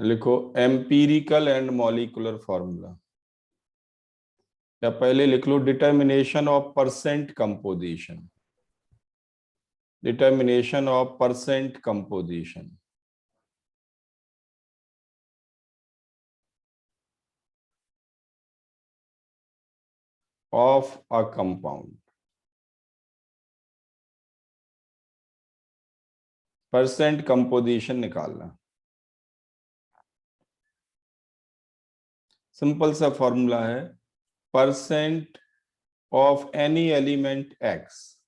लिखो empirical and molecular formula, या पहले लिख लो determination of percent composition, determination of percent composition. Of a compound, percent composition निकालना। सिंपल सा फॉर्मूला है, percent of any element X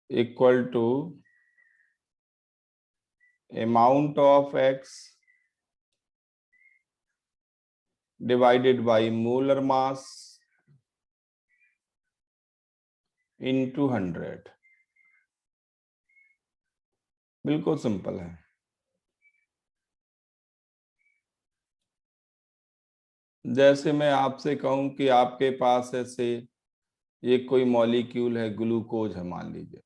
equal to amount of X divided by molar mass into 100। बिल्कुल simple है। जैसे मैं आपसे कहूं कि आपके पास ऐसे एक कोई मॉलिक्यूल है, ग्लूकोज है मान लीजिए,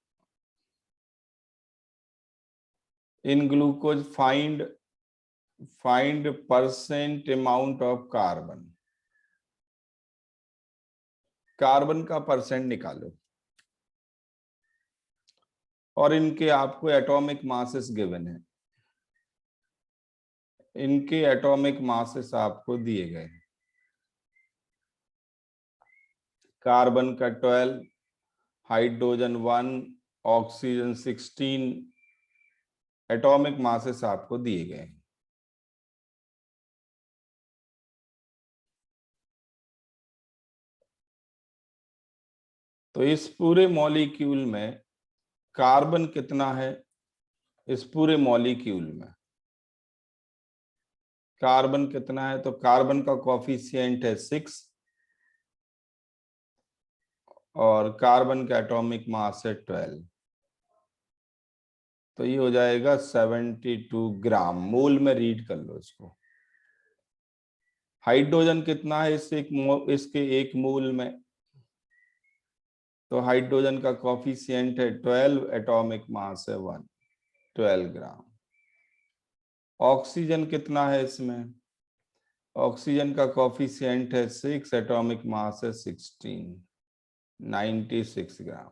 in glucose find percent amount of carbon, carbon का परसेंट निकालो, और इनके आपको एटॉमिक मासेस गिवन है, इनके एटॉमिक मासेस आपको दिए गए हैं। कार्बन का 12, हाइड्रोजन 1, ऑक्सीजन 16, एटॉमिक मासेस आपको दिए गए हैं। तो इस पूरे मॉलिक्यूल में कार्बन कितना है? इस पूरे मॉलिक्यूल में कार्बन कितना है? तो कार्बन का कोफिशिएंट है 6 और कार्बन का एटॉमिक मास है 12। तो ये हो जाएगा 72 ग्राम। मोल में रीड कर लो इसको। हाइड्रोजन कितना है इसके एक मोल में? तो हाइड्रोजन का कोफिशिएंट है 12, एटॉमिक मास है 1, 12 ग्राम। ऑक्सीजन कितना है इसमें? ऑक्सीजन का कोफिशिएंट है 6, एटॉमिक मास है 16, 96 ग्राम।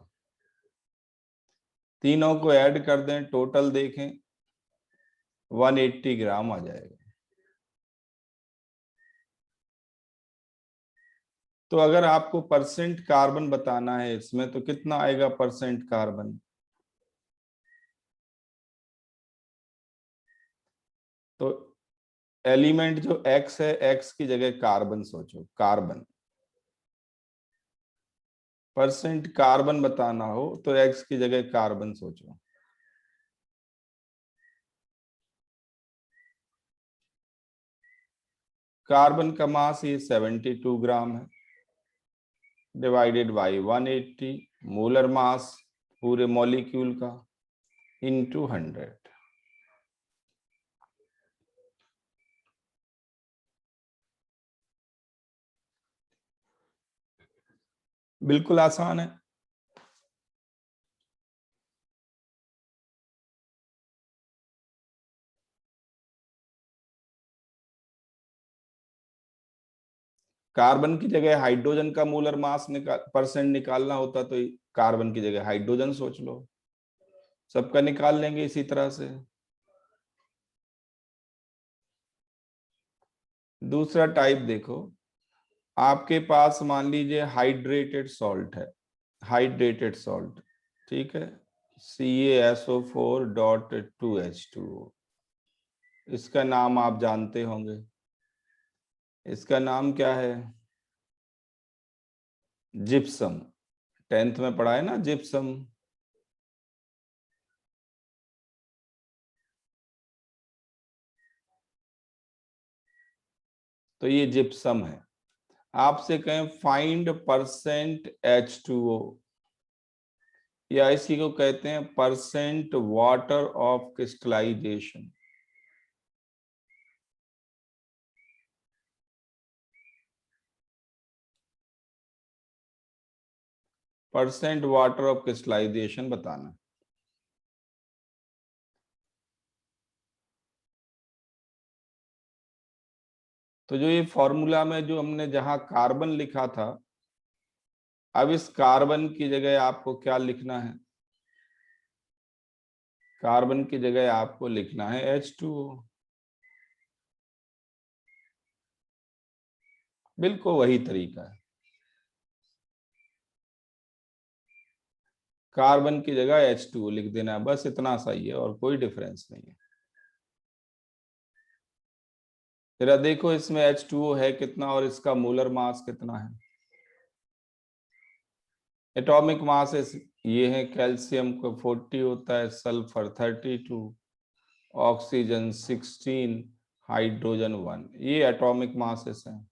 तीनों को ऐड कर दें, टोटल देखें 180 ग्राम आ जाएगा। तो अगर आपको परसेंट कार्बन बताना है इसमें, तो कितना आएगा परसेंट कार्बन? तो एलिमेंट जो एक्स है, एक्स की जगह कार्बन सोचो, कार्बन। परसेंट कार्बन बताना हो तो एक्स की जगह कार्बन सोचो। कार्बन का मास ये 72 ग्राम है, डिवाइडेड बाई 180, मोलर मास पूरे मॉलिक्यूल का, इनटू 100। बिल्कुल आसान है। कार्बन की जगह हाइड्रोजन का मोलर मास परसेंट निकालना होता तो कार्बन की जगह हाइड्रोजन सोच लो। सबका निकाल लेंगे इसी तरह से। दूसरा टाइप देखो, आपके पास मान लीजिए हाइड्रेटेड सॉल्ट है, हाइड्रेटेड सॉल्ट, ठीक है, CaSO4.2H2O। इसका नाम आप जानते होंगे, इसका नाम क्या है? जिप्सम। 10th में पढ़ा है ना जिप्सम। तो ये जिप्सम है। आपसे कहें फाइंड परसेंट H2O, या इसी को कहते हैं percent water of crystallization. Percent water of crystallization बताना। तो जो ये फॉर्मूला में जो हमने जहां कार्बन लिखा था, अब इस कार्बन की जगह आपको क्या लिखना है? कार्बन की जगह आपको लिखना है H2O। बिल्कुल वही तरीका है, कार्बन की जगह H2O लिख देना है, बस इतना सही है और कोई डिफरेंस नहीं है। जरा देखो इसमें H2O है कितना और इसका मोलर मास कितना है। एटॉमिक मास ये है, कैल्शियम को 40 होता है, सल्फर 32, ऑक्सीजन 16, हाइड्रोजन 1, ये एटॉमिक मासेस हैं।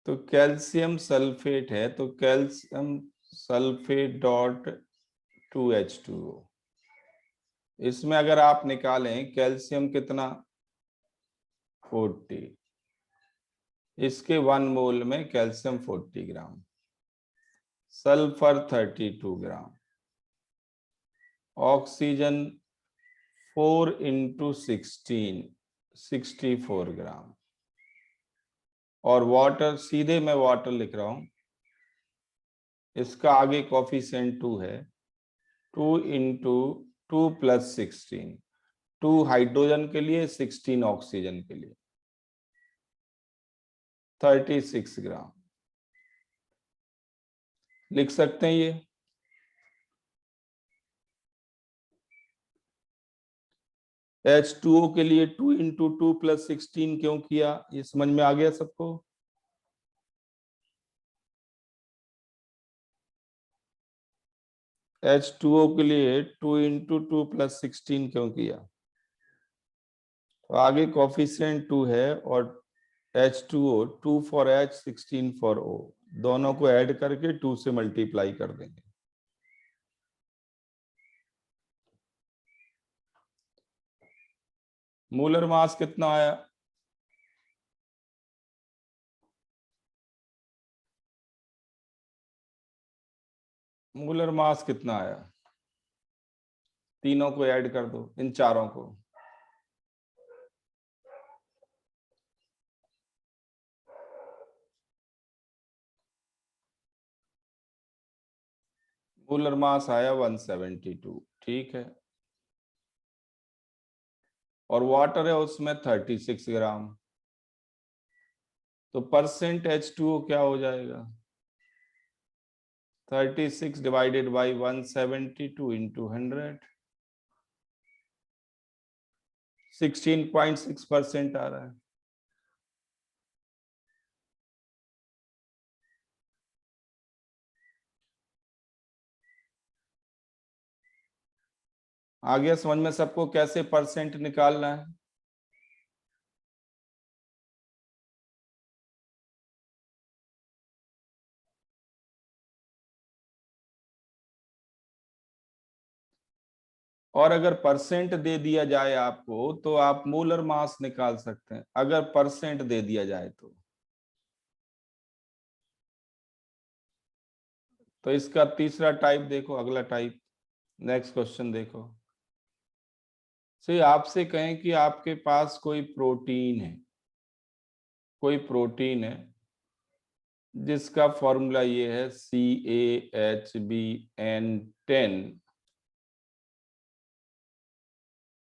तो कैल्शियम सल्फेट है, तो कैल्शियम सल्फेट डॉट 2H2O। इसमें अगर आप निकालें कैल्शियम कितना 40, इसके 1 मोल में कैल्शियम 40 ग्राम, सल्फर 32 ग्राम, ऑक्सीजन 4 इंटू 16 64 ग्राम, और वाटर सीधे मैं वाटर लिख रहा हूं, इसका आगे कोफिशिएंट 2 है, 2 इंटू 2 प्लस 16, 2 हाइड्रोजन के लिए 16 ऑक्सीजन के लिए, 36 ग्राम लिख सकते हैं ये। H2O के लिए 2 इंटू 2 प्लस 16 क्यों किया, ये समझ में आ गया सबको? H2O के लिए 2 इंटू 2 प्लस 16 क्यों किया? तो आगे कोफिशिएंट 2 है और H2O 2 for H 16 for O, दोनों को ऐड करके 2 से मल्टीप्लाई कर देंगे। मोलर मास कितना आया? मोलर मास कितना आया? तीनों को ऐड कर दो, इन चारों को। मोलर मास आया 172, ठीक है। और वाटर है उसमें 36 ग्राम, तो परसेंट H2O क्या हो जाएगा? 36 डिवाइडेड बाई 172 इंटू 100, 16.6% आ रहा है। आ गया समझ में सबको कैसे परसेंट निकालना है? और अगर परसेंट दे दिया जाए आपको तो आप मोलर मास निकाल सकते हैं, अगर परसेंट दे दिया जाए तो इसका तीसरा टाइप देखो, अगला टाइप, नेक्स्ट क्वेश्चन देखो। आपसे कहें कि आपके पास कोई प्रोटीन है, कोई प्रोटीन है जिसका फॉर्मूला ये है CaHbN10,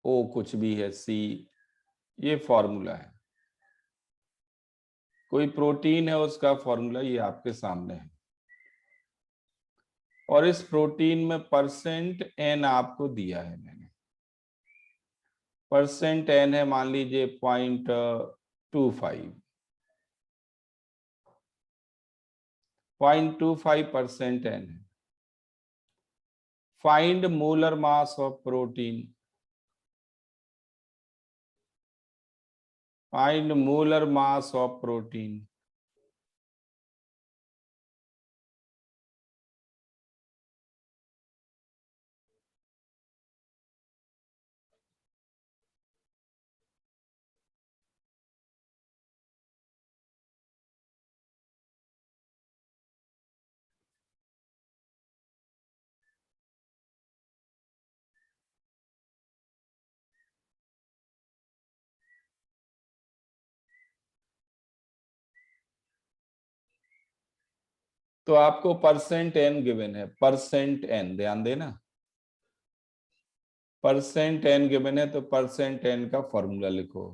O कुछ भी है, C, ये फॉर्मूला है। कोई प्रोटीन है, उसका फॉर्मूला ये आपके सामने है, और इस प्रोटीन में परसेंट N आपको दिया है मैंने। परसेंट N है मान लीजिए 0.25, 0.25% N है। Find molar mass of protein, find molar mass of protein. तो आपको परसेंट एन गिवन है, परसेंट एन ध्यान देना, परसेंट एन गिवन है तो परसेंट एन का फॉर्मूला लिखो,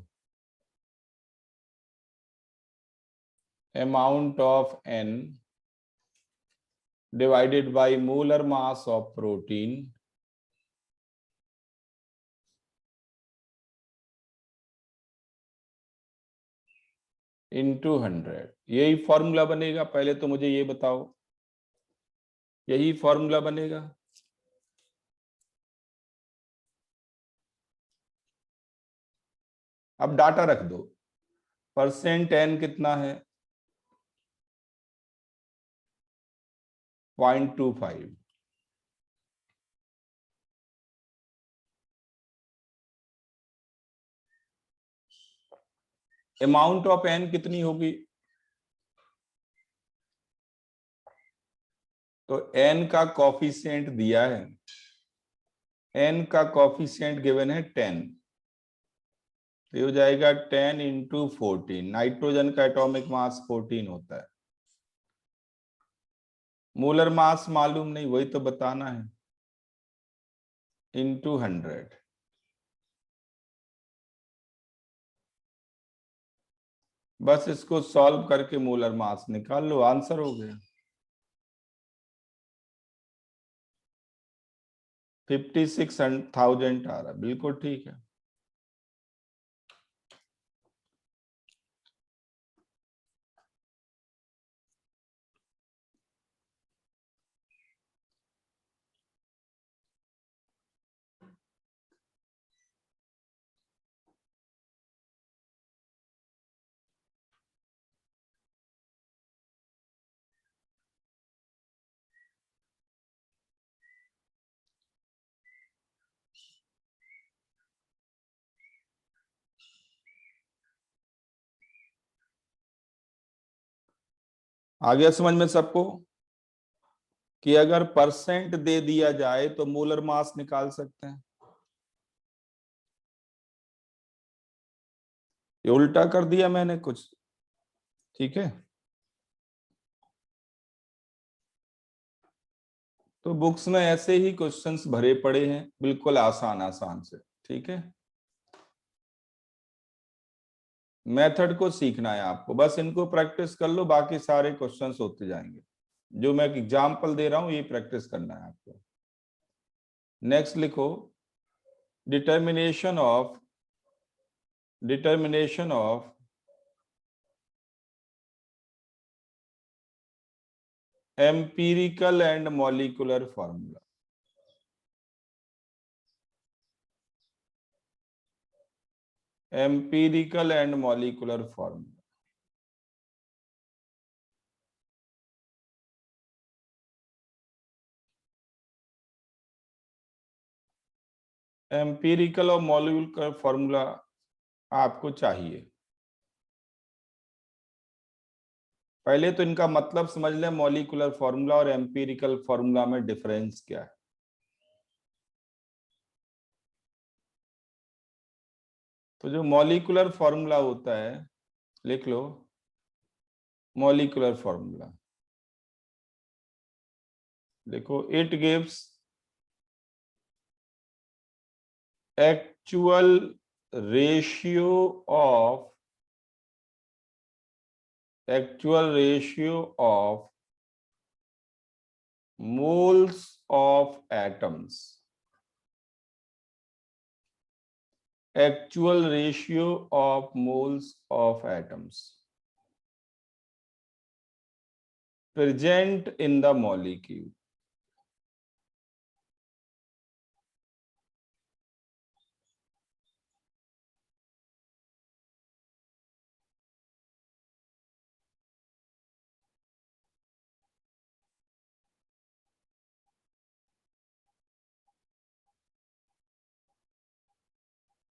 amount of N divided by molar mass of protein into 100। यही फॉर्मूला बनेगा, पहले तो मुझे ये बताओ, यही फॉर्मूला बनेगा? अब डाटा रख दो, परसेंट एन कितना है 0.25, अमाउंट ऑफ एन कितनी होगी, तो एन का कॉफिशिएंट दिया है, एन का कॉफिशिएंट गिवन है 10, ये हो जाएगा 10 इंटू 14। नाइट्रोजन का एटॉमिक मास 14 होता है, मोलर मास मालूम नहीं, वही तो बताना है, इंटू 100। बस इसको सॉल्व करके मोलर मास निकाल लो, आंसर हो गया। 56,000 आ रहा, बिल्कुल ठीक है। आ गया समझ में सबको कि अगर परसेंट दे दिया जाए तो मोलर मास निकाल सकते हैं? ये उल्टा कर दिया मैंने कुछ, ठीक है? तो बुक्स में ऐसे ही क्वेश्चंस भरे पड़े हैं, बिल्कुल आसान आसान से, ठीक है? मेथड को सीखना है आपको, बस इनको प्रैक्टिस कर लो, बाकी सारे क्वेश्चंस होते जाएंगे। जो मैं एग्जाम्पल दे रहा हूं ये प्रैक्टिस करना है आपको। नेक्स्ट लिखो, determination of empirical and molecular formula. Empirical and molecular formula, empirical और मॉलिक्यूलर फॉर्मूला आपको चाहिए। पहले तो इनका मतलब समझ लें, मॉलिक्यूलर फॉर्मूला और एम्पिरिकल फॉर्मूला में डिफरेंस क्या है। तो जो मॉलिक्यूलर फॉर्मूला होता है, लिख लो, मॉलिक्यूलर फॉर्मूला देखो, it gives actual ratio of moles of atoms, actual ratio of moles of atoms present in the molecule।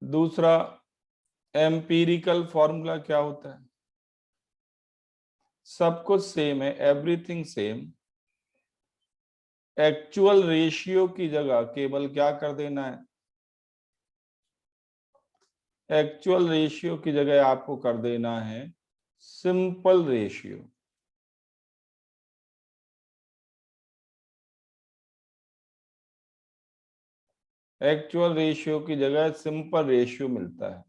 दूसरा, एम्पिरिकल फॉर्मूला क्या होता है? सब कुछ सेम है, एवरीथिंग सेम, एक्चुअल रेशियो की जगह केवल क्या कर देना है, एक्चुअल रेशियो की जगह आपको कर देना है सिंपल रेशियो। एक्चुअल रेशियो की जगह सिंपल रेशियो मिलता है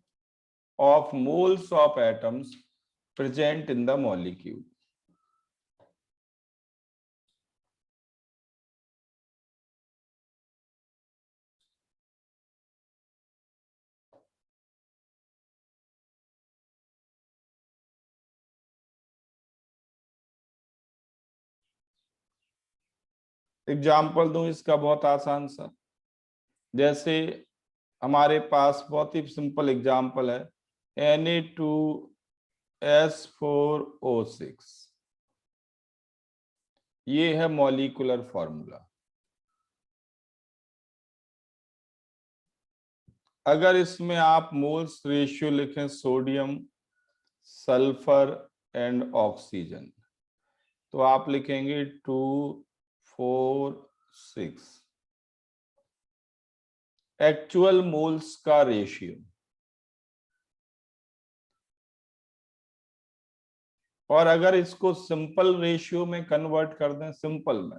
of moles of atoms present in the molecule. Example दूं इसका बहुत आसान सा, जैसे हमारे पास बहुत ही सिंपल एग्जाम्पल है Na2S4O6, ये है मॉलिक्यूलर फॉर्मूला। अगर इसमें आप मोल्स रेशियो लिखें सोडियम, सल्फर एंड ऑक्सीजन, तो आप लिखेंगे 2, 4, 6 एक्चुअल मोल्स का रेशियो। और अगर इसको सिंपल रेशियो में कन्वर्ट कर दें, सिंपल में,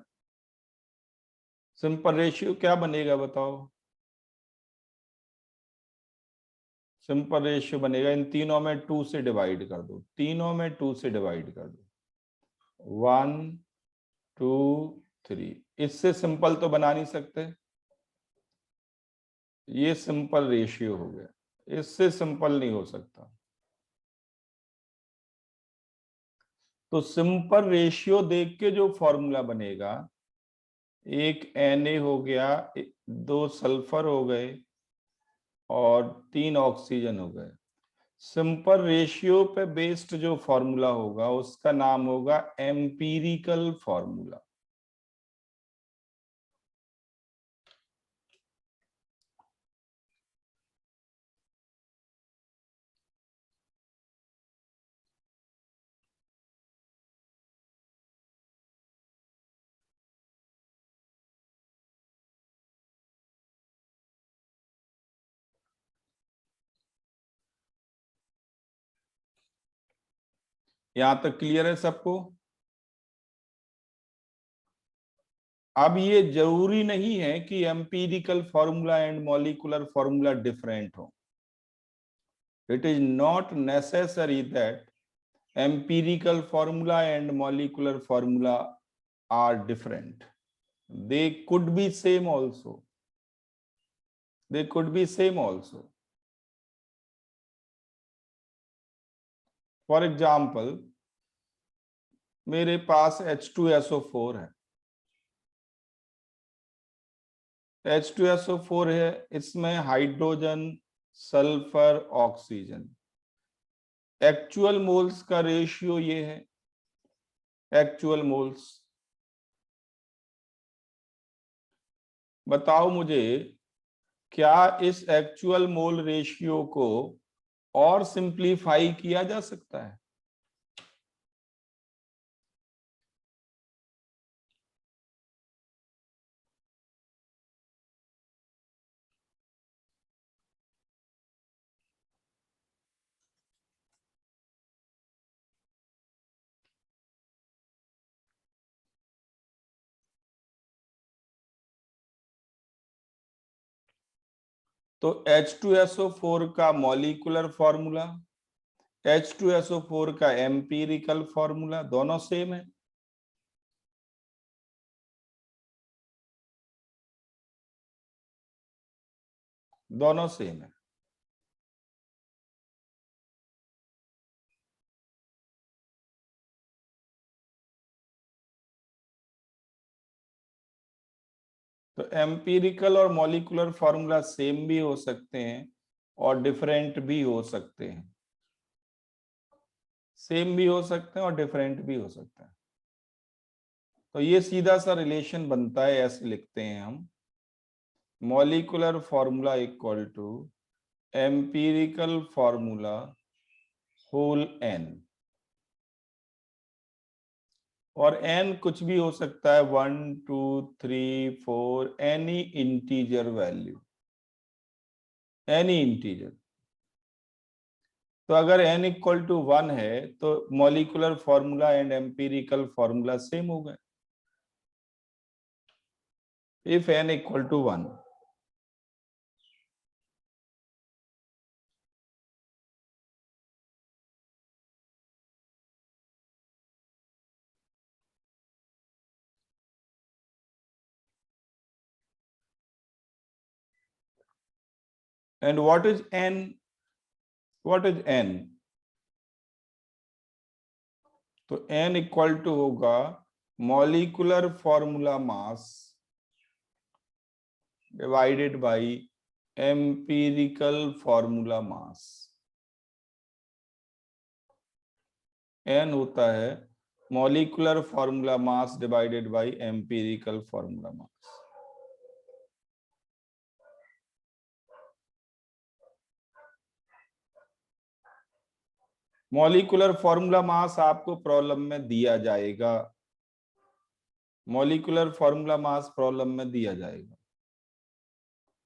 सिंपल रेशियो क्या बनेगा बताओ? सिंपल रेशियो बनेगा, इन तीनों में 2 से डिवाइड कर दो, तीनों में 2 से डिवाइड कर दो, 1, 2, 3। इससे सिंपल तो बना नहीं सकते, ये सिंपल रेशियो हो गया, इससे सिंपल नहीं हो सकता। तो सिंपल रेशियो देख के जो फॉर्मूला बनेगा, एक Na हो गया, 2 सल्फर हो गए और 3 ऑक्सीजन हो गए। सिंपल रेशियो पे बेस्ड जो फॉर्मूला होगा उसका नाम होगा एम्पीरिकल फॉर्मूला। यहां तक क्लियर है सबको? अब ये जरूरी नहीं है कि empirical formula and molecular formula different हो। It is not necessary that empirical formula and molecular formula are different. They could be same also. They could be same also. For example, मेरे पास H2SO4 है, H2SO4 है, इसमें hydrogen, sulphur, oxygen. Actual moles का ratio ये है, actual moles. बताओ मुझे, क्या इस एक्चुअल मोल रेशियो को और सिंप्लीफाई किया जा सकता है? तो H2SO4 का मॉलिक्यूलर फॉर्मूला, H2SO4 का एम्पीरिकल फॉर्मूला, दोनों सेम है। दोनों सेम है। तो एम्पीरिकल और मॉलिक्यूलर फॉर्मूला सेम भी हो सकते हैं और डिफरेंट भी हो सकते हैं। सेम भी हो सकते हैं और डिफरेंट भी हो सकते हैं। तो ये सीधा सा रिलेशन बनता है, ऐसे लिखते हैं हम, molecular formula equal to empirical formula whole n। और n कुछ भी हो सकता है, 1, 2, 3, 4, any integer value, any integer. तो अगर n इक्वल टू 1 है तो molecular formula and empirical formula same हो गए, if n equal to 1। And what is N? What is N? तो एन इक्वल टू होगा molecular formula mass divided by empirical formula mass. N होता है molecular formula mass divided by empirical formula mass. Molecular formula mass आपको problem में दिया जाएगा। Molecular formula मास problem में दिया जाएगा।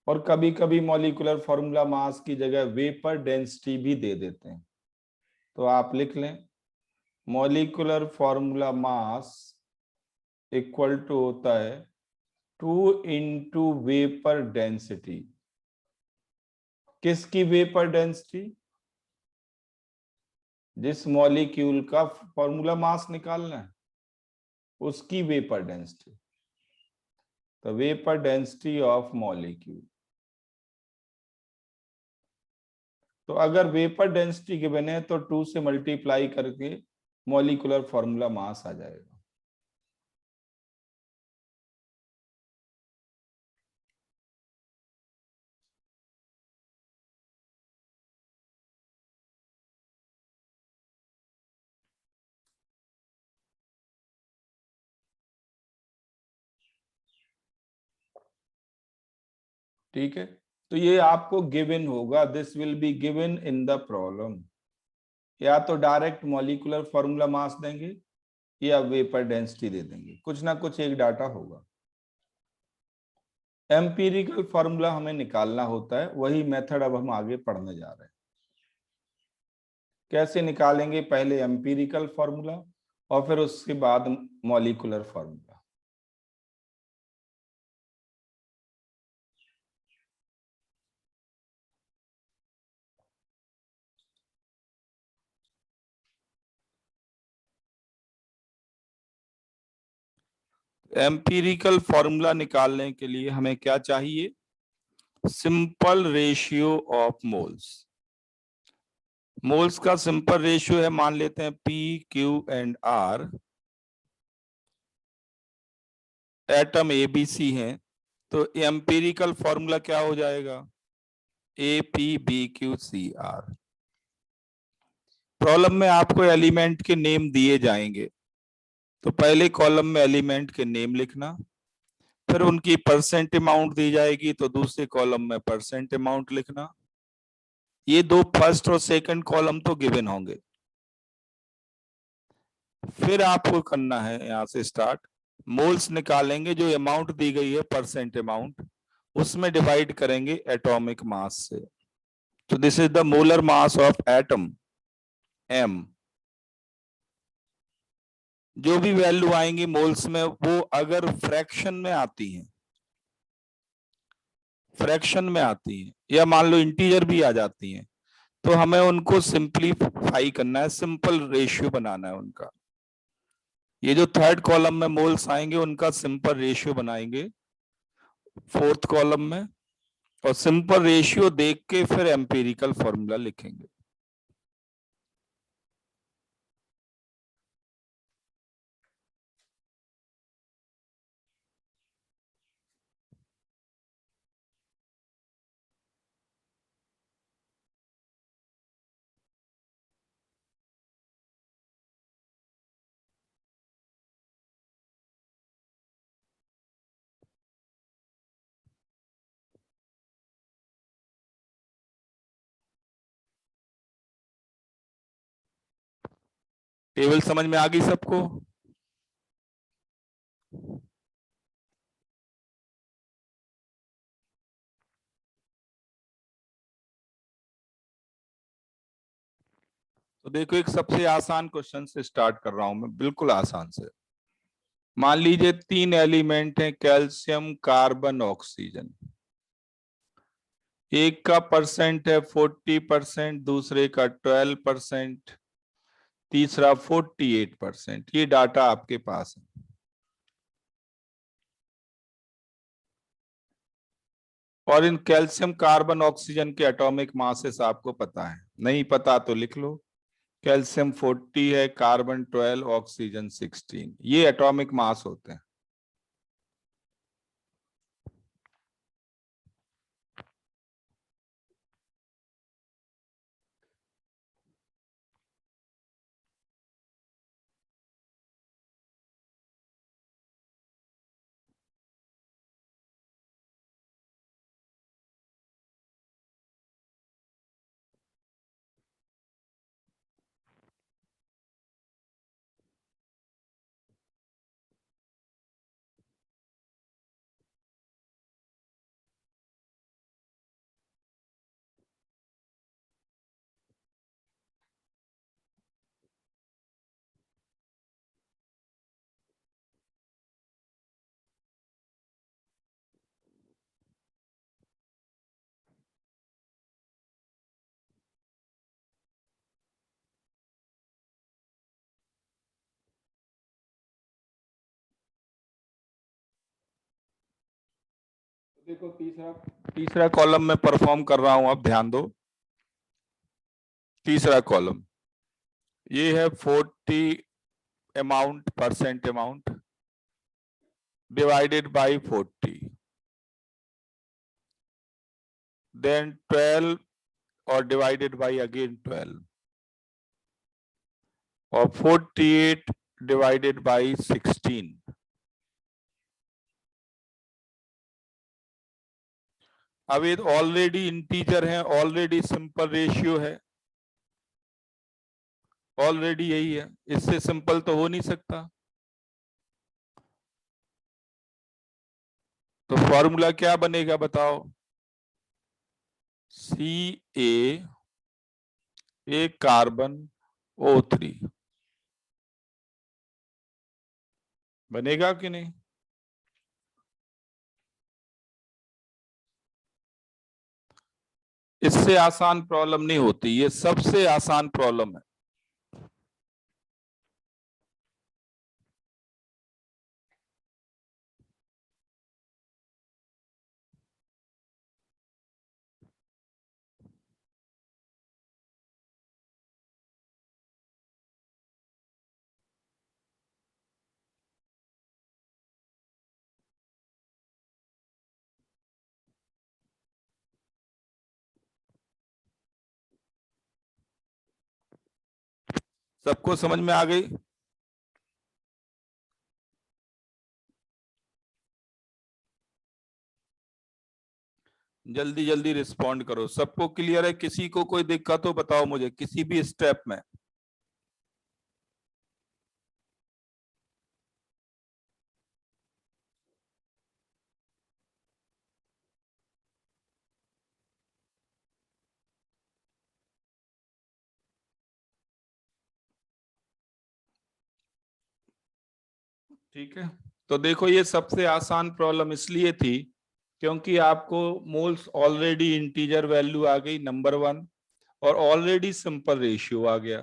और कभी कभी मॉलिक्यूलर फॉर्मूला मास की जगह वेपर डेंसिटी भी दे देते हैं। तो आप लिख लें molecular formula mass equal to होता है 2 इंटू वेपर डेंसिटी। किसकी वेपर डेंसिटी? जिस मॉलिक्यूल का फॉर्मूला मास निकालना है उसकी वेपर डेंसिटी। तो वेपर डेंसिटी ऑफ मॉलिक्यूल। तो अगर वेपर डेंसिटी गिवन है तो 2 से मल्टीप्लाई करके मॉलिक्यूलर फॉर्मूला मास आ जाएगा। ठीक है, तो ये आपको गिवन होगा, this will be given in the problem. या तो डायरेक्ट मॉलिक्यूलर फॉर्मूला मास देंगे या वेपर डेंसिटी दे देंगे, कुछ ना कुछ एक डाटा होगा। एम्पिरिकल फॉर्मूला हमें निकालना होता है, वही मेथड अब हम आगे पढ़ने जा रहे हैं। कैसे निकालेंगे? पहले एम्पिरिकल फॉर्मूला और फिर उसके बाद मॉलिक्यूलर फॉर्मूला। एम्पिरिकल फॉर्मूला निकालने के लिए हमें क्या चाहिए? Simple ratio of moles. Moles का सिंपल रेशियो है, मान लेते हैं P Q and R. Atom A B C हैं, तो एम्पिरिकल फॉर्मूला क्या हो जाएगा? A P B Q C R. Problem में आपको एलिमेंट के नेम दिए जाएंगे, तो पहले कॉलम में एलिमेंट के नेम लिखना, फिर उनकी परसेंट अमाउंट दी जाएगी तो दूसरे कॉलम में परसेंट अमाउंट लिखना। ये दो फर्स्ट और सेकंड कॉलम तो गिवन होंगे। फिर आपको करना है यहां से स्टार्ट, मोल्स निकालेंगे, जो अमाउंट दी गई है परसेंट अमाउंट, उसमें डिवाइड करेंगे एटॉमिक मास से। तो this is the molar mass of atom m। जो भी वैल्यू आएंगी मोल्स में, वो अगर फ्रैक्शन में आती हैं, फ्रैक्शन में आती हैं या मान लो इंटीजर भी आ जाती हैं, तो हमें उनको सिंपलीफाई करना है, सिंपल रेशियो बनाना है उनका। ये जो थर्ड कॉलम में मोल्स आएंगे उनका सिंपल रेशियो बनाएंगे फोर्थ कॉलम में, और सिंपल रेशियो देख के फिर एम्पिरिकल फॉर्मूला लिखेंगे। टेबल समझ में आ गई सबको? तो देखो, एक सबसे आसान क्वेश्चन से स्टार्ट कर रहा हूं मैं, बिल्कुल आसान से। मान लीजिए 3 एलिमेंट हैं, कैल्शियम कार्बन ऑक्सीजन। एक का परसेंट है 40%, दूसरे का 12%, तीसरा 48%। ये डाटा आपके पास है। और इन कैल्शियम कार्बन ऑक्सीजन के एटॉमिक मासेस आपको पता है, नहीं पता तो लिख लो। कैल्शियम 40 है, कार्बन 12, ऑक्सीजन 16, ये एटॉमिक मास होते हैं। देखो तीसरा तीसरा कॉलम में परफॉर्म कर रहा हूं, अब ध्यान दो। तीसरा कॉलम ये है 40 amount, percent amount divided by 40, then 12 और डिवाइडेड बाय अगेन 12, और 48 डिवाइडेड बाय 16। अब ये ऑलरेडी इंटीजर है, ऑलरेडी सिंपल रेशियो है, ऑलरेडी यही है, इससे सिंपल तो हो नहीं सकता। तो फॉर्मूला क्या बनेगा बताओ? Ca कार्बन O3 बनेगा कि नहीं? इससे आसान प्रॉब्लम नहीं होती, ये सबसे आसान प्रॉब्लम है। सबको समझ में आ गई? जल्दी जल्दी रिस्पॉन्ड करो, सबको क्लियर है? किसी को कोई दिक्कत हो बताओ मुझे, किसी भी स्टेप में। ठीक है, तो देखो ये सबसे आसान प्रॉब्लम इसलिए थी क्योंकि आपको मोल्स ऑलरेडी इंटीजर वैल्यू आ गई नंबर 1, और ऑलरेडी सिंपल रेशियो आ गया,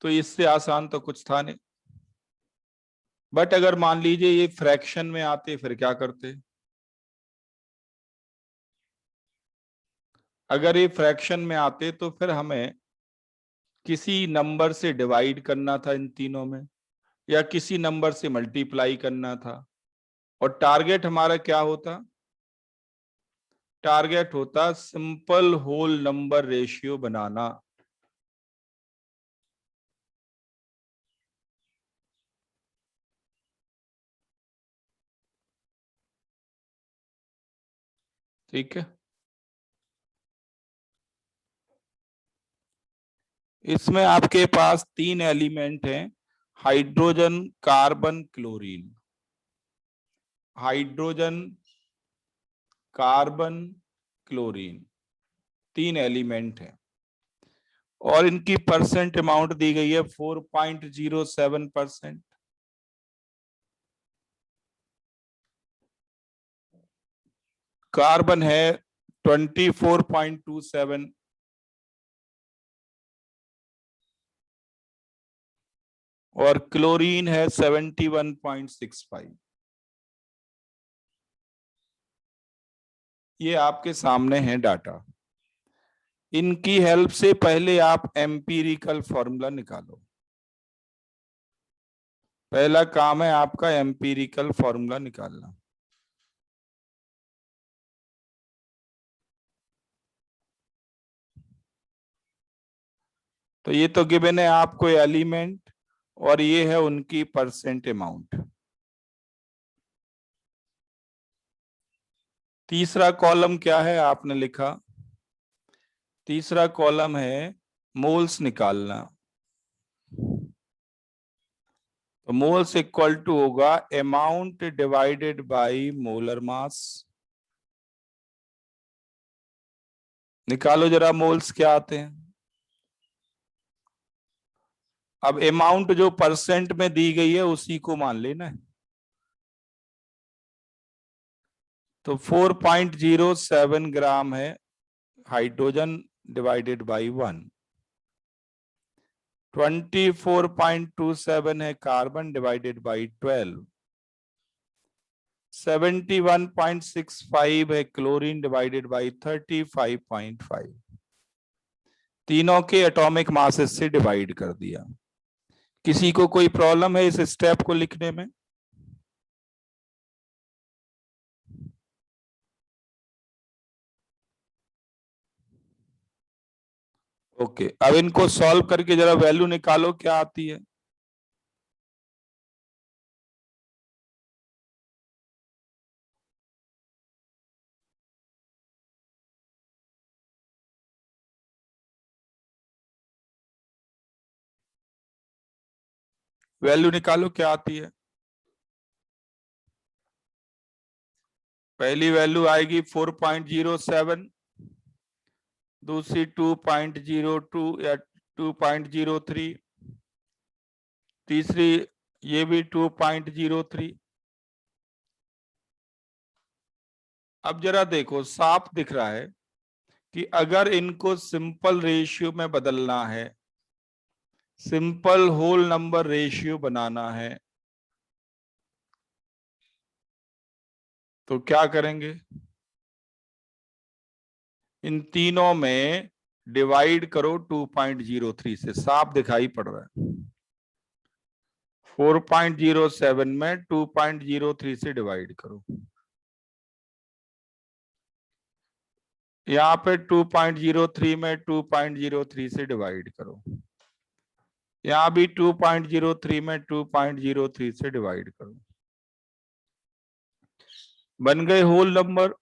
तो इससे आसान तो कुछ था नहीं। बट अगर मान लीजिए ये फ्रैक्शन में आते फिर क्या करते? अगर ये फ्रैक्शन में आते तो फिर हमें किसी नंबर से डिवाइड करना था इन तीनों में, या किसी नंबर से मल्टीप्लाई करना था, और टारगेट हमारा क्या होता? टारगेट होता सिंपल होल नंबर रेशियो बनाना। ठीक है, इसमें आपके पास 3 एलिमेंट हैं, hydrogen, carbon, chlorine. Hydrogen, carbon, chlorine, 3 element हैं, और इनकी परसेंट अमाउंट दी गई है 4.07%। कार्बन है 24.27, और क्लोरीन है 71.65। ये आपके सामने है डाटा। इनकी हेल्प से पहले आप एम्पीरिकल फॉर्मूला निकालो। पहला काम है आपका एम्पीरिकल फॉर्मूला निकालना। तो ये तो गिवन है आपको एलिमेंट, और ये है उनकी परसेंट अमाउंट। तीसरा कॉलम क्या है आपने लिखा? तीसरा कॉलम है मोल्स निकालना। तो मोल्स इक्वल टू होगा अमाउंट डिवाइडेड बाय मोलर मास। निकालो जरा मोल्स क्या आते हैं। अब अमाउंट जो परसेंट में दी गई है उसी को मान लेना है। तो 4.07 ग्राम है हाइड्रोजन डिवाइडेड बाय 1। 24.27 है कार्बन डिवाइडेड बाय 12। 71.65 है क्लोरीन डिवाइडेड बाय 35.5। तीनों के एटॉमिक मासेस से डिवाइड कर दिया। किसी को कोई प्रॉब्लम है इस स्टेप को लिखने में? ओके, अब इनको सॉल्व करके जरा वैल्यू निकालो क्या आती है। वैल्यू निकालो क्या आती है। पहली वैल्यू आएगी 4.07, दूसरी 2.02 या 2.03, तीसरी ये भी 2.03। अब जरा देखो साफ दिख रहा है कि अगर इनको सिंपल रेशियो में बदलना है, सिंपल होल नंबर रेशियो बनाना है, तो क्या करेंगे? इन तीनों में डिवाइड करो 2.03 से। साफ दिखाई पड़ रहा है। 4.07 में 2.03 से डिवाइड करो। यहाँ पे 2.03 में 2.03 से डिवाइड करो। यहाँ भी 2.03 में 2.03 से डिवाइड करो। बन गए होल नंबर।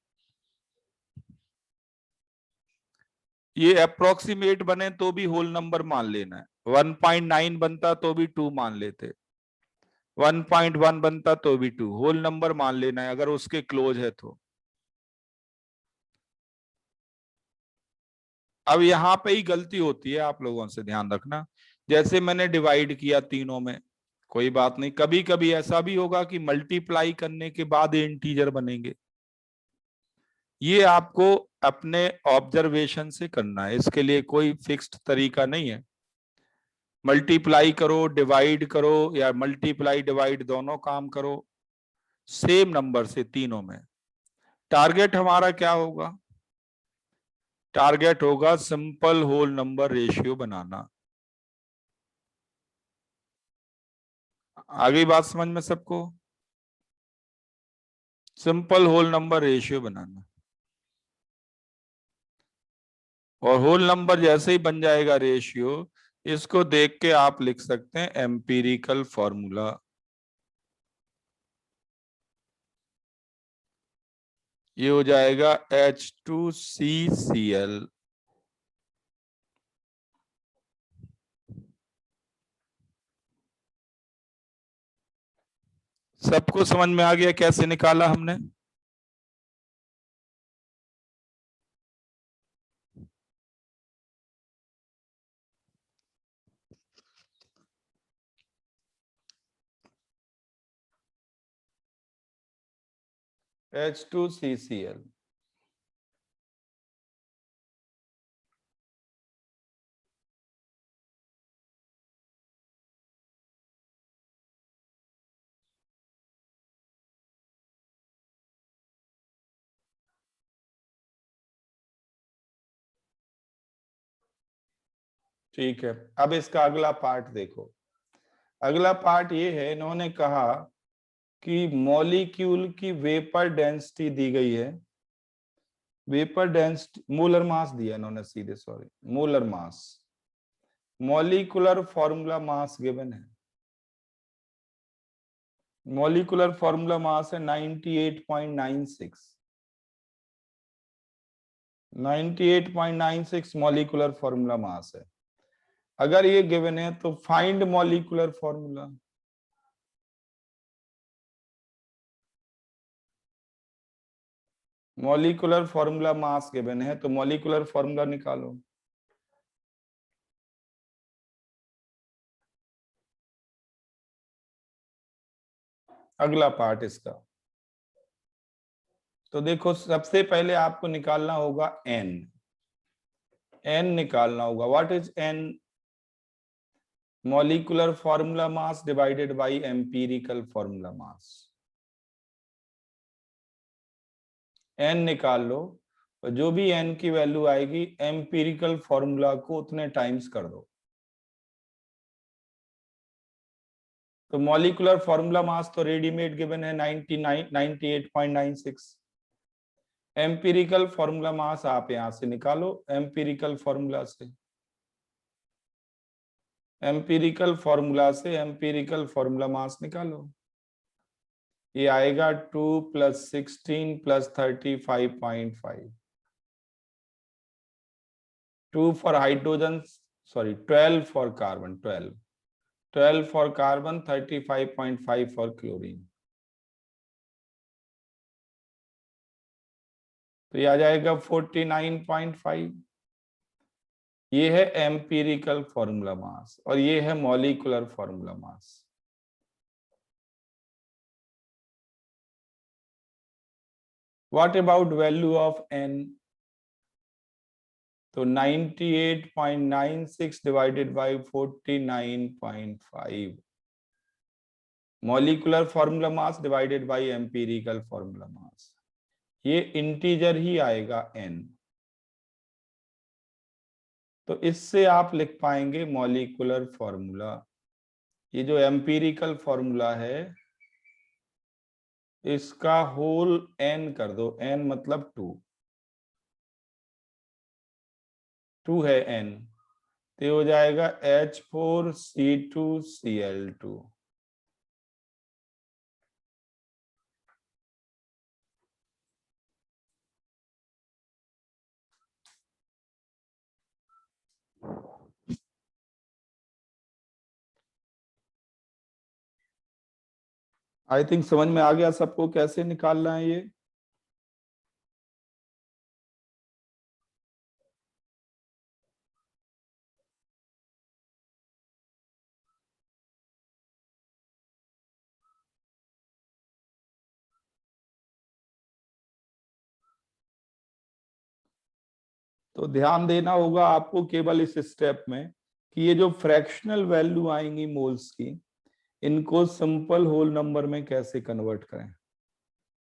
ये अप्रोक्सीमेट बने तो भी होल नंबर मान लेना है। 1.9 बनता तो भी 2 मान लेते, 1.1 बनता तो भी 2 होल नंबर मान लेना है अगर उसके क्लोज है तो। अब यहां पे ही गलती होती है, आप लोगों से ध्यान रखना। जैसे मैंने डिवाइड किया तीनों में, कोई बात नहीं, कभी कभी ऐसा भी होगा कि मल्टीप्लाई करने के बाद इंटीजर बनेंगे। ये आपको अपने ऑब्जर्वेशन से करना है, इसके लिए कोई फिक्स्ड तरीका नहीं है। मल्टीप्लाई करो, डिवाइड करो, या मल्टीप्लाई डिवाइड दोनों काम करो सेम नंबर से तीनों में। टारगेट हमारा क्या होगा? टारगेट होगा सिंपल होल नंबर रेशियो बनाना। आगे बात समझ में सबको? सिंपल होल नंबर रेशियो बनाना। और होल नंबर जैसे ही बन जाएगा रेशियो, इसको देख के आप लिख सकते हैं एम्पीरिकल फॉर्मूला। ये हो जाएगा H2CCl। सबको समझ में आ गया कैसे निकाला हमने? H2CCl। ठीक है, अब इसका अगला पार्ट देखो। अगला पार्ट ये है, इन्होंने कहा कि मॉलिक्यूल की वेपर डेंसिटी दी गई है। वेपर डेंसिटी, मोलर मास दिया इन्होंने सीधे, sorry molar mass. Molecular formula mass given है। मॉलिक्यूलर फॉर्मूला मास है 98.96। 98.96 मॉलिक्यूलर फॉर्मूला मास है। अगर ये गिवन है तो find molecular formula. Molecular formula mass given है तो मॉलिक्यूलर फॉर्मूला निकालो। अगला पार्ट इसका, तो देखो सबसे पहले आपको निकालना होगा n। n निकालना होगा। What is n? Molecular formula mass divided by empirical formula mass. n निकाल लो, और जो भी n की वैल्यू आएगी एम्पिरिकल फॉर्मूला को उतने टाइम्स कर दो। तो मॉलिक्यूलर फॉर्मूला मास तो रेडीमेड गिवन है 98.96। एम्पिरिकल फॉर्मूला मास आप यहां से निकालो, एम्पिरिकल फॉर्मूला से। एम्पिरिकल फॉर्मूला से एम्पिरिकल फॉर्मूला मास निकालो। ये आएगा 2 + 16 + 35.5। 2 for hydrogen, sorry 12 for carbon, 12 for carbon, 35.5 for chlorine. तो ये आ जाएगा 49.5। ये है एम्पिरिकल फॉर्मूला मास और ये है molecular formula mass. What about value of n? तो 98.96 divided by 49.5 molecular formula mass divided by empirical formula मास। ये इंटीजर ही आएगा n। तो इससे आप लिख पाएंगे मॉलिक्यूलर फॉर्मूला। ये जो एम्पिरिकल फॉर्मूला है इसका होल n कर दो, n मतलब 2 है n, तो हो जाएगा H4C2Cl2। आई थिंक समझ में आ गया सबको कैसे निकालना है ये। तो ध्यान देना होगा आपको केवल इस स्टेप में कि ये जो फ्रैक्शनल वैल्यू आएंगी मोल्स की, इनको सिंपल होल नंबर में कैसे कन्वर्ट करें,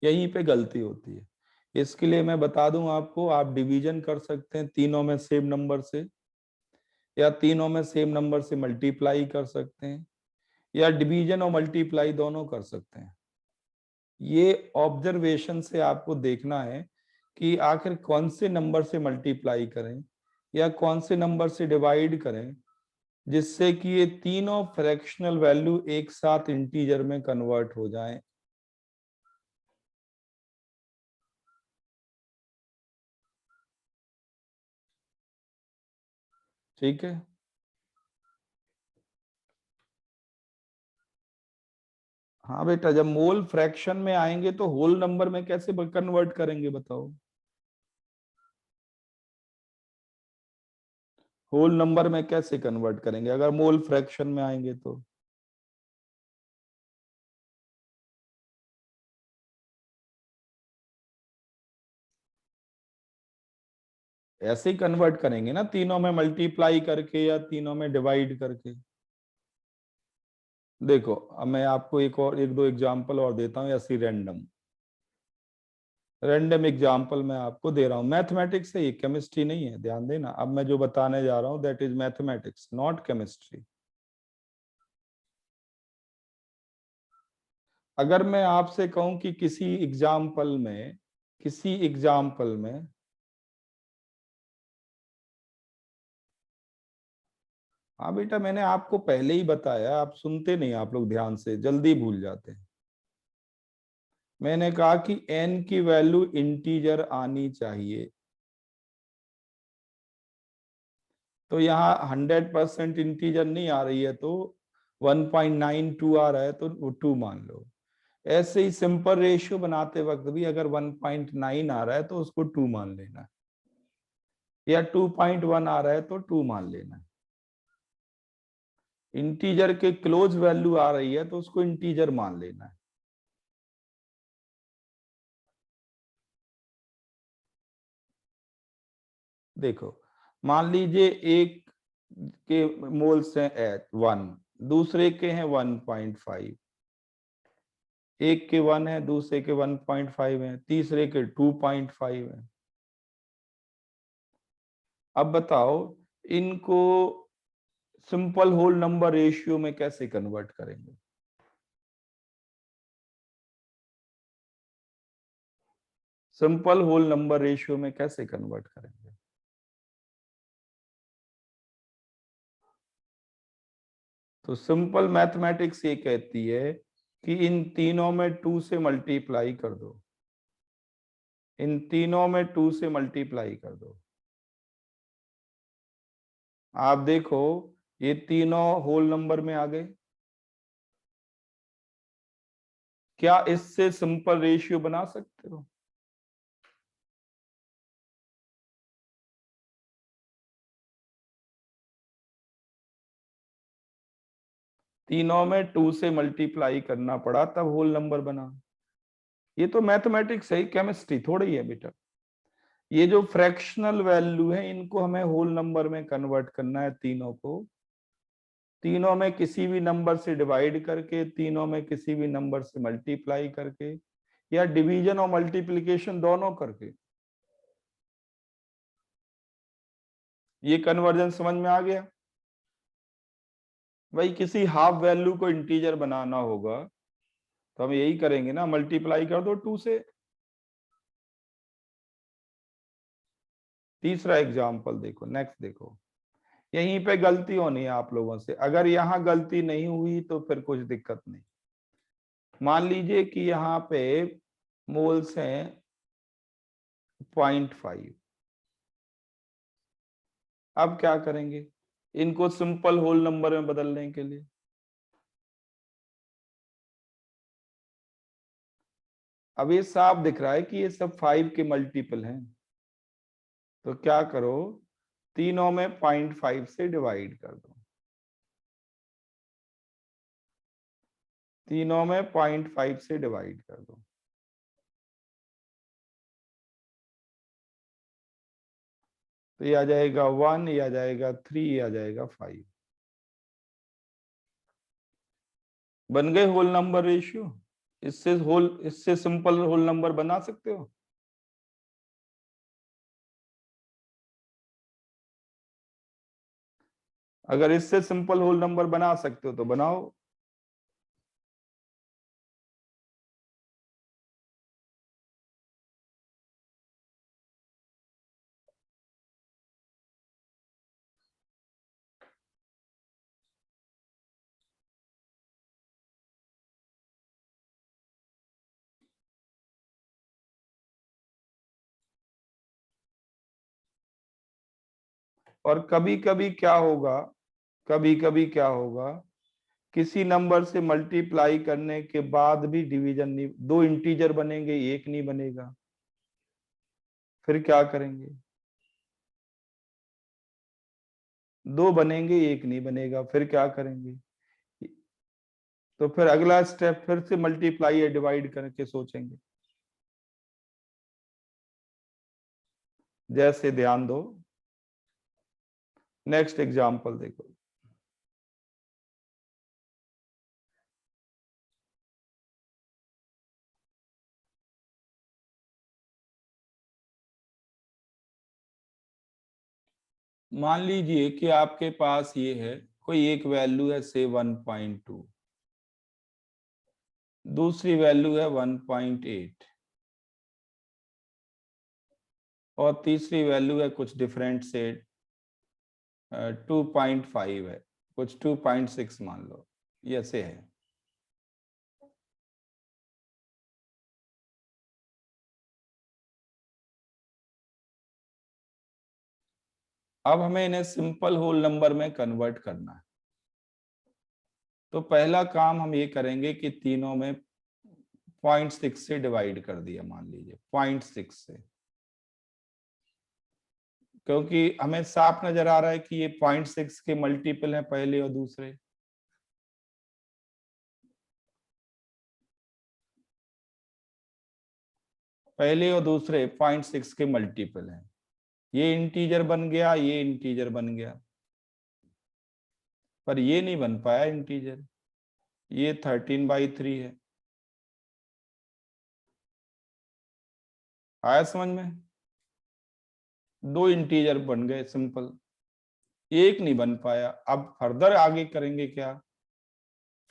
यहीं पे गलती होती है। इसके लिए मैं बता दूं आपको, आप डिवीजन कर सकते हैं तीनों में सेम नंबर से, या तीनों में सेम नंबर से मल्टीप्लाई कर सकते हैं, या डिवीजन और मल्टीप्लाई दोनों कर सकते हैं। ये ऑब्जर्वेशन से आपको देखना है कि आखिर कौन से नंबर से मल्टीप्लाई करें या कौन से नंबर से डिवाइड करें जिससे कि ये तीनों फ्रैक्शनल वैल्यू एक साथ इंटीजर में कन्वर्ट हो जाएं। ठीक है, हाँ बेटा, जब मोल फ्रैक्शन में आएंगे तो होल नंबर में कैसे कन्वर्ट करेंगे बताओ? होल नंबर में कैसे कन्वर्ट करेंगे अगर मोल फ्रैक्शन में आएंगे तो? ऐसे ही कन्वर्ट करेंगे ना, तीनों में मल्टीप्लाई करके या तीनों में डिवाइड करके। देखो अब मैं आपको एक दो एग्जांपल और देता हूँ ऐसी रैंडम। रैंडम एग्जाम्पल मैं आपको दे रहा हूं, मैथमेटिक्स है ये, केमिस्ट्री नहीं है, ध्यान देना। अब मैं जो बताने जा रहा हूं that is mathematics not chemistry. अगर मैं आपसे कहूं कि किसी एग्जाम्पल में हाँ बेटा, मैंने आपको पहले ही बताया, आप सुनते नहीं, आप लोग ध्यान से जल्दी भूल जाते हैं। मैंने कहा कि n की वैल्यू इंटीजर आनी चाहिए, तो यहाँ 100% इंटीजर नहीं आ रही है, तो 1.92 आ रहा है तो वो 2 मान लो। ऐसे ही सिंपल रेशियो बनाते वक्त भी अगर 1.9 आ रहा है तो उसको 2 मान लेना है, या 2.1 आ रहा है तो 2 मान लेना है। इंटीजर के क्लोज वैल्यू आ रही है तो उसको इंटीजर मान लेना है। देखो, मान लीजिए एक के मोल्स हैं 1, दूसरे के हैं 1.5, एक के 1 है, दूसरे के 1.5 है, तीसरे के 2.5 है। अब बताओ इनको सिंपल होल नंबर रेशियो में कैसे कन्वर्ट करेंगे? सिंपल होल नंबर रेशियो में कैसे कन्वर्ट करेंगे? तो सिंपल मैथमेटिक्स ये कहती है कि इन तीनों में 2 से मल्टीप्लाई कर दो, इन तीनों में 2 से मल्टीप्लाई कर दो। आप देखो ये तीनों होल नंबर में आ गए। क्या इससे सिंपल रेशियो बना सकते हो? तीनों में 2 से मल्टीप्लाई करना पड़ा तब होल नंबर बना। ये तो मैथमेटिक्स है, केमिस्ट्री थोड़ी है बेटा। ये जो फ्रैक्शनल वैल्यू है इनको हमें होल नंबर में कन्वर्ट करना है, तीनों को, तीनों में किसी भी नंबर से डिवाइड करके, तीनों में किसी भी नंबर से मल्टीप्लाई करके, या डिवीजन और मल्टीप्लिकेशन दोनों करके। ये कन्वर्जन समझ में आ गया? भाई किसी हाफ वैल्यू को इंटीजर बनाना होगा तो हम यही करेंगे ना, मल्टीप्लाई कर दो 2 से। तीसरा एग्जाम्पल देखो, नेक्स्ट देखो। यहीं पे गलती होनी है आप लोगों से, अगर यहाँ गलती नहीं हुई तो फिर कुछ दिक्कत नहीं। मान लीजिए कि यहाँ पे मोल्स हैं 0.5। अब क्या करेंगे इनको सिंपल होल नंबर में बदलने के लिए? अब ये साफ दिख रहा है कि ये सब 5 के मल्टीपल हैं, तो क्या करो, तीनों में 0.5 से डिवाइड कर दो, तीनों में 0.5 से डिवाइड कर दो। तो ये आ जाएगा 1, ये आ जाएगा 3, ये आ जाएगा 5। बन गए होल नंबर रेशियो। इससे सिंपल होल नंबर बना सकते हो? अगर इससे सिंपल होल नंबर बना सकते हो तो बनाओ। और कभी कभी क्या होगा, कभी कभी क्या होगा, किसी नंबर से मल्टीप्लाई करने के बाद भी डिवीजन नहीं, दो इंटीजर बनेंगे एक नहीं बनेगा, फिर क्या करेंगे? दो बनेंगे एक नहीं बनेगा, फिर क्या करेंगे? तो फिर अगला स्टेप फिर से मल्टीप्लाई या डिवाइड करके सोचेंगे। जैसे ध्यान दो, नेक्स्ट एग्जांपल देखो। मान लीजिए कि आपके पास ये है, कोई एक वैल्यू है से 1.2, दूसरी वैल्यू है 1.8 और तीसरी वैल्यू है कुछ डिफरेंट से 2.5 है, कुछ 2.6 मान लो, ये ऐसे है। अब हमें इन्हें सिंपल होल नंबर में कन्वर्ट करना है। तो पहला काम हम ये करेंगे कि तीनों में 0.6 से डिवाइड कर दिया, मान लीजिए 0.6 से, क्योंकि हमें साफ नजर आ रहा है कि ये 0.6 के मल्टीपल है पहले और दूसरे। पहले और दूसरे 0.6 के मल्टीपल हैं। ये इंटीजर बन गया, ये इंटीजर बन गया, पर ये नहीं बन पाया इंटीजर, ये 13/3 है। आया समझ में? दो इंटीजर बन गए सिंपल, एक नहीं बन पाया। अब फर्दर आगे करेंगे क्या?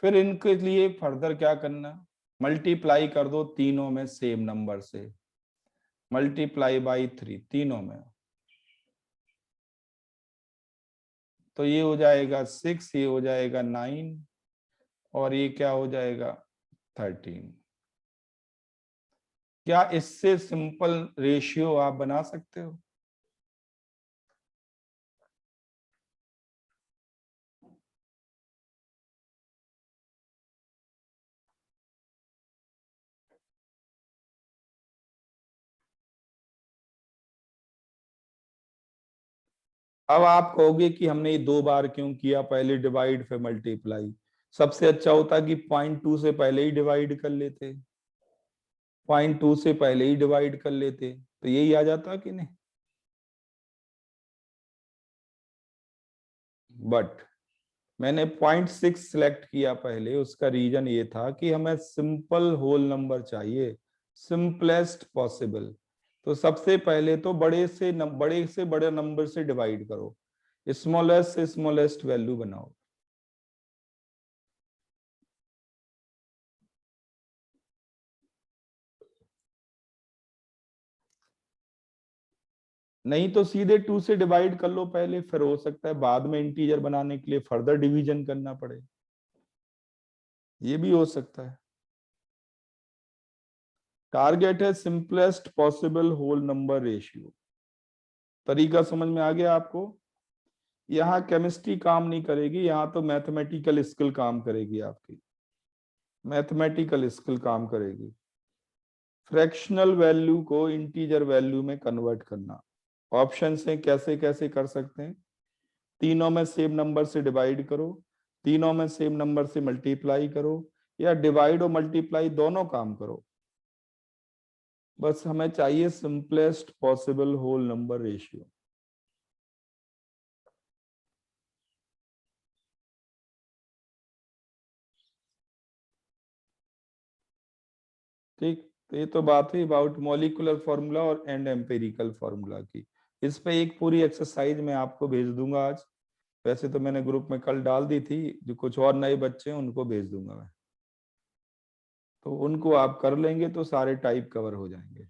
फिर इनके लिए फर्दर क्या करना, मल्टीप्लाई कर दो तीनों में सेम नंबर से, मल्टीप्लाई बाई 3 तीनों में। तो ये हो जाएगा 6, ये हो जाएगा 9 और ये क्या हो जाएगा 13। क्या इससे सिंपल रेशियो आप बना सकते हो? अब आप कहोगे कि हमने ये 2 बार क्यों किया, पहले डिवाइड फिर मल्टीप्लाई। सबसे अच्छा होता कि 0.2 से पहले ही डिवाइड कर लेते, 0.2 से पहले ही डिवाइड कर लेते, तो यही आ जाता कि नहीं। बट मैंने 0.6 सिलेक्ट किया पहले, उसका रीजन ये था कि हमें सिंपल होल नंबर चाहिए, सिंपलेस्ट पॉसिबल। तो सबसे पहले तो बड़े से बड़े नंबर से डिवाइड करो, स्मॉलेस्ट से स्मॉलेस्ट वैल्यू बनाओ। नहीं तो सीधे 2 से डिवाइड कर लो पहले, फिर हो सकता है बाद में इंटीजर बनाने के लिए फर्दर डिवीजन करना पड़े, ये भी हो सकता है। टारगेट है simplest possible whole number ratio. तरीका समझ में आ गया आपको? यहाँ केमिस्ट्री काम नहीं करेगी, यहाँ तो मैथमेटिकल स्किल काम करेगी आपकी, मैथमेटिकल स्किल काम करेगी। फ्रैक्शनल वैल्यू को इंटीजर वैल्यू में कन्वर्ट करना। ऑप्शन से कैसे कैसे कर सकते हैं, तीनों में सेम नंबर से डिवाइड करो, तीनों में सेम नंबर से मल्टीप्लाई करो, या डिवाइड और मल्टीप्लाई दोनों काम करो। बस हमें चाहिए simplest possible whole number ratio. ठीक, तो ये तो बात हुई अबाउट मॉलिक्यूलर फॉर्मूला और एंड एम्पेरिकल फॉर्मूला की। इस पे एक पूरी एक्सरसाइज मैं आपको भेज दूंगा आज। वैसे तो मैंने ग्रुप में कल डाल दी थी, जो कुछ और नए बच्चे हैं उनको भेज दूंगा मैं, तो उनको आप कर लेंगे तो सारे टाइप कवर हो जाएंगे।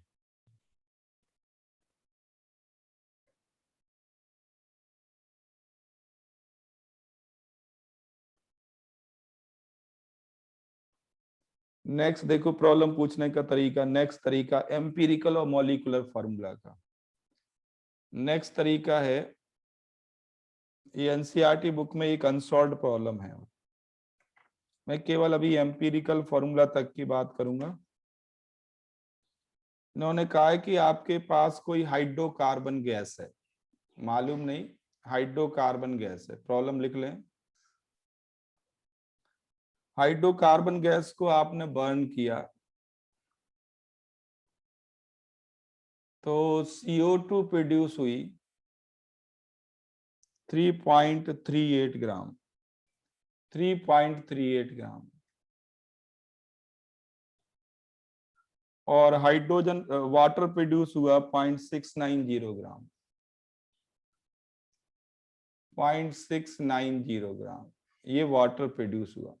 नेक्स्ट देखो प्रॉब्लम पूछने का तरीका, नेक्स्ट तरीका एम्पिरिकल और मॉलिक्यूलर फॉर्मूला का। नेक्स्ट तरीका है, ये एनसीईआरटी बुक में एक अनसॉल्व्ड प्रॉब्लम है। मैं केवल अभी एम्पिरिकल फॉर्मूला तक की बात करूंगा। इन्होंने कहा है कि आपके पास कोई हाइड्रोकार्बन गैस है, मालूम नहीं, हाइड्रोकार्बन गैस है। प्रॉब्लम लिख लें, हाइड्रोकार्बन गैस को आपने बर्न किया तो CO2 प्रोड्यूस हुई 3.38 ग्राम, 3.38 ग्राम, और हाइड्रोजन वाटर प्रोड्यूस हुआ 0.690 ग्राम। 0.690 ग्राम ये वाटर प्रोड्यूस हुआ।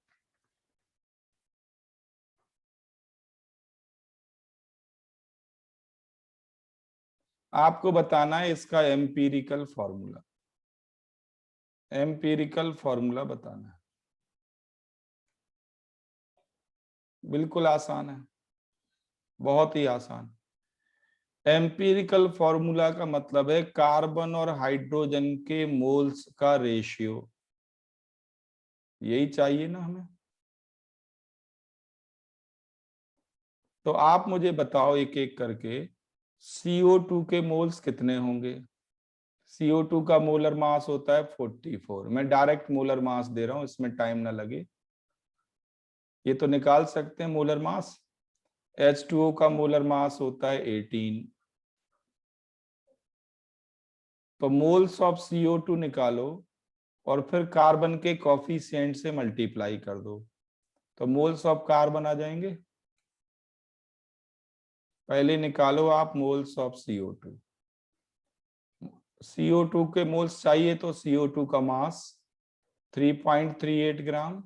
आपको बताना है इसका एम्पिरिकल फॉर्मूला, एम्पिरिकल फॉर्मूला बताना है। बिल्कुल आसान है, बहुत ही आसान। एम्पिरिकल फॉर्मूला का मतलब है कार्बन और हाइड्रोजन के मोल्स का रेशियो, यही चाहिए ना हमें। तो आप मुझे बताओ एक एक करके, CO2 के मोल्स कितने होंगे? CO2 का मोलर मास होता है 44। मैं डायरेक्ट मोलर मास दे रहा हूं, इसमें टाइम ना लगे। ये तो निकाल सकते हैं मोलर मास। H2O का मोलर मास होता है 18। तो मोल्स ऑफ CO2 निकालो और फिर कार्बन के कोफिशिएंट से मल्टीप्लाई कर दो, तो मोल्स ऑफ कार्बन आ जाएंगे। पहले निकालो आप मोल्स ऑफ CO2। CO2 के मोल्स चाहिए तो CO2 का मास 3.38 ग्राम,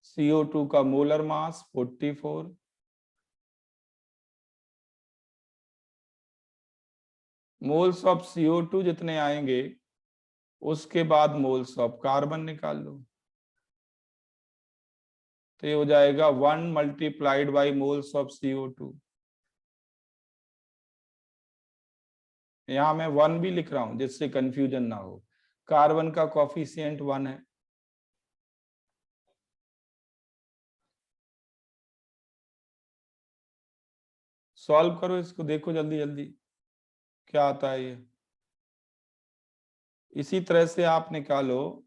CO2 का molar mass 44, moles of CO2 जितने आएंगे उसके बाद मोल्स ऑफ कार्बन निकाल लो, तो ये हो जाएगा 1 multiplied by moles of CO2। यहां मैं 1 भी लिख रहा हूं जिससे कंफ्यूजन ना हो, कार्बन का कोफिशिएंट 1 है। सॉल्व करो इसको, देखो जल्दी जल्दी क्या आता है ये। इसी तरह से आप निकालो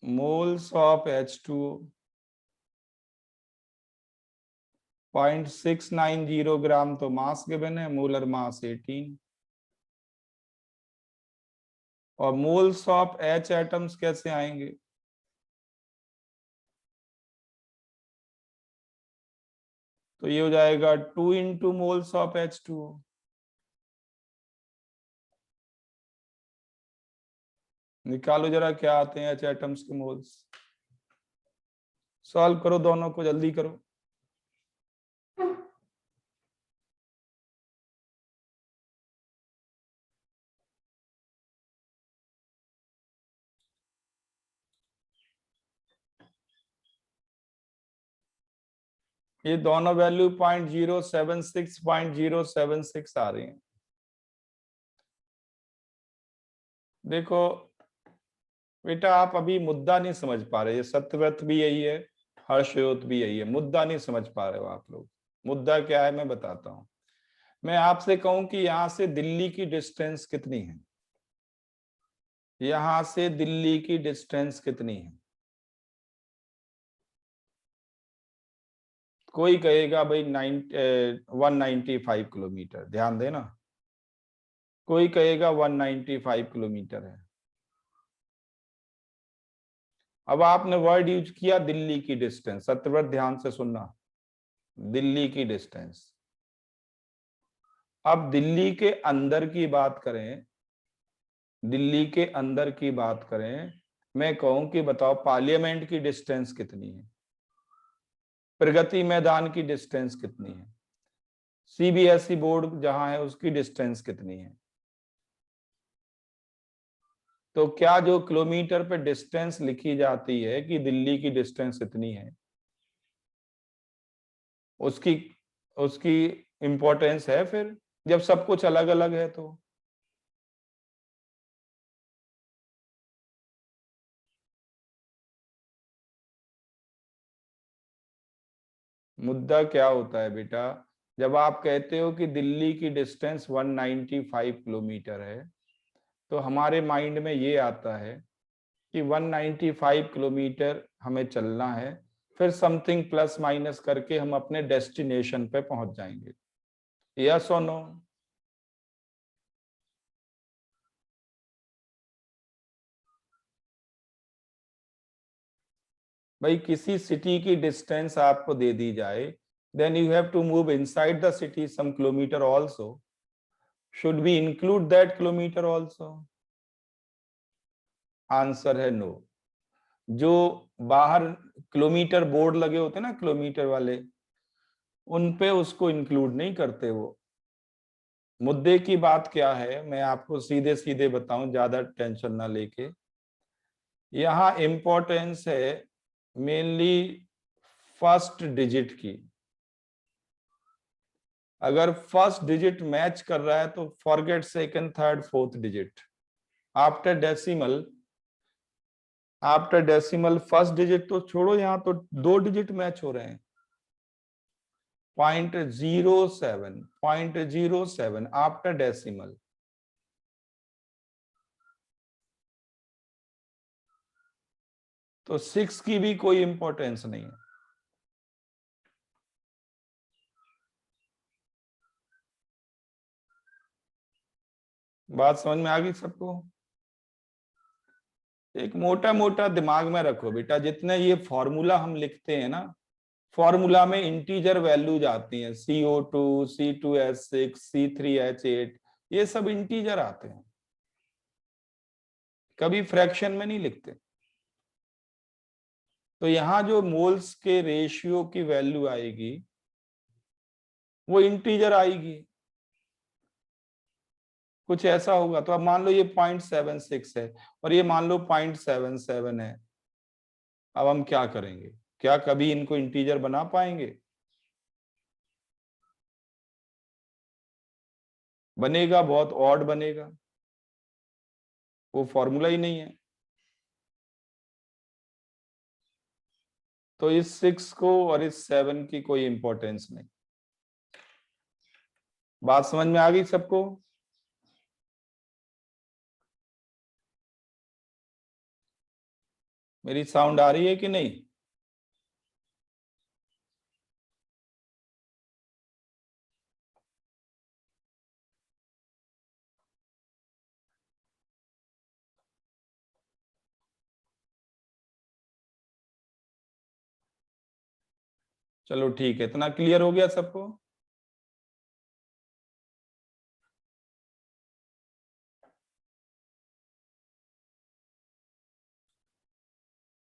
मोल्स ऑफ H2O 0.690 ग्राम, तो मास गिवन है, मोलर मास 18। और मोल्स ऑफ H एटम्स कैसे आएंगे? तो ये हो जाएगा 2 इंटू मोल्स ऑफ H2O। निकालो जरा क्या आते हैं H एटम्स के मोल्स। सॉल्व करो दोनों को, जल्दी करो। ये दोनों वैल्यू 0.076 आ रही हैं। देखो बेटा, आप अभी मुद्दा नहीं समझ पा रहे, सत्यव्रत भी यही है, हर्षयोत भी यही है, मुद्दा नहीं समझ पा रहे हो आप लोग। मुद्दा क्या है मैं बताता हूं। मैं आपसे कहूं कि यहां से दिल्ली की डिस्टेंस कितनी है, यहां से दिल्ली की डिस्टेंस कितनी है? कोई कहेगा भाई 195 किलोमीटर, ध्यान देना, कोई कहेगा 195 किलोमीटर है। अब आपने वर्ड यूज किया दिल्ली की डिस्टेंस, सत्यव्रत ध्यान से सुनना, दिल्ली की डिस्टेंस। अब दिल्ली के अंदर की बात करें, दिल्ली के अंदर की बात करें, मैं कहूं कि बताओ पार्लियामेंट की डिस्टेंस कितनी है, प्रगति मैदान की डिस्टेंस कितनी है, CBSE बोर्ड जहां है उसकी डिस्टेंस कितनी है? तो क्या जो किलोमीटर पे डिस्टेंस लिखी जाती है कि दिल्ली की डिस्टेंस इतनी है, उसकी उसकी इंपॉर्टेंस है फिर, जब सब कुछ अलग अलग है तो? मुद्दा क्या होता है बेटा, जब आप कहते हो कि दिल्ली की डिस्टेंस 195 किलोमीटर है, तो हमारे माइंड में ये आता है कि 195 किलोमीटर हमें चलना है, फिर समथिंग प्लस माइनस करके हम अपने डेस्टिनेशन पे पहुंच जाएंगे। यस और नो? भाई किसी सिटी की डिस्टेंस आपको दे दी जाए, then you have to move inside the city some kilometre also, should we include that kilometre also? Answer है नो। जो बाहर किलोमीटर बोर्ड लगे होते हैं ना, किलोमीटर वाले, उन पे उसको इंक्लूड नहीं करते वो। मुद्दे की बात क्या है, मैं आपको सीधे सीधे बताऊं, ज्यादा टेंशन ना लेके। यहाँ इंपॉर्टेंस है मेनली फर्स्ट डिजिट की। अगर फर्स्ट डिजिट मैच कर रहा है तो forget second third fourth digit. After decimal, first digit तो छोड़ो, यहां तो 2 डिजिट मैच हो रहे हैं। 0.07 आफ्टर डेसिमल। तो 6 की भी कोई इंपॉर्टेंस नहीं है। बात समझ में आ गई सबको? एक मोटा मोटा दिमाग में रखो बेटा, जितने ये फॉर्मूला हम लिखते हैं ना, फॉर्मूला में इंटीजर वैल्यूज आती हैं, CO2, C2H6, C3H8, ये सब इंटीजर आते हैं, कभी फ्रैक्शन में नहीं लिखते। तो यहां जो मोल्स के रेशियो की वैल्यू आएगी वो इंटीजर आएगी। कुछ ऐसा होगा तो अब मान लो ये 0.76 है और ये मान लो 0.77 है। अब हम क्या करेंगे? क्या कभी इनको इंटीजर बना पाएंगे? बनेगा, बहुत ऑड बनेगा, वो फॉर्मूला ही नहीं है। तो इस 6 को और इस 7 की कोई इंपॉर्टेंस नहीं। बात समझ में आ गई सबको? मेरी साउंड आ रही है कि नहीं? चलो ठीक है, इतना क्लियर हो गया सबको?